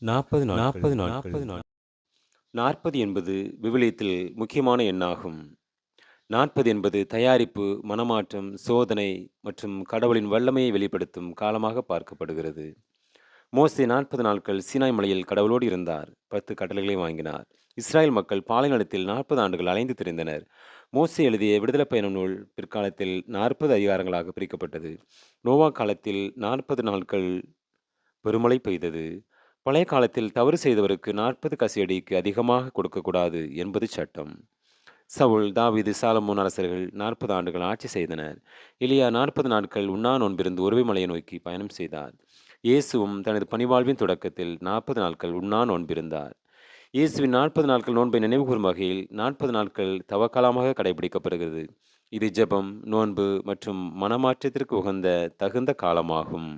40 நாட்கள். 40 நாட்கள். 40 என்பது விவிலியத்தில் முக்கியமான எண்ணாகும். 40 என்பது தயாரிப்பு, மனமாற்றம், சோதனை மற்றும் கடவுளின் வல்லமையை வெளிப்படுத்தும் காலமாக பார்க்கப்படுகிறது. மோசே 40 நாட்கள் சீனாய் மலையில் கடவுளோடு இருந்தார். 10 கட்டளைகளை வாங்கினார். இஸ்ராயேல் மக்கள் பாலைநிலத்தில் 40 ஆண்டுகள் அலைந்து திரிந்தனர். மோசே எழுதிய விடுதலைப் பயணம் நூல் பிற்காலத்தில் 40 அதிகாரங்களாக பிரிக்கப்பட்டது. நோவா காலத்தில் 40 நாட்கள் பெருமழை பெய்தது. பழைய காலத்தில் தவறு செய்தவருக்கு 40 கசையடிக்கு அதிகமாக கொடுக்கக்கூடாது என்பது சட்டம். சவுல், தாவீது, சாலமோன் அரசர்கள் 40 ஆண்டுகள் ஆட்சி செய்தனர். எலியா 40 நாட்கள் உண்ணா நோன்பிருந்து ஒருவை மலையை நோக்கி பயணம் செய்தார். இயேசுவும் தனது பணிவாழ்வின் தொடக்கத்தில் 40 நாட்கள் உண்ணா நோன்பிருந்தார். இயேசுவின் 40 நாட்கள் நோன்பை நினைவுகூரும் வகையில் 40 நாட்கள் தவக்காலமாக கடைபிடிக்கப்படுகிறது. இது ஜெபம், நோன்பு மற்றும் மனமாற்றத்திற்கு உகந்த தகுந்த காலமாகும்.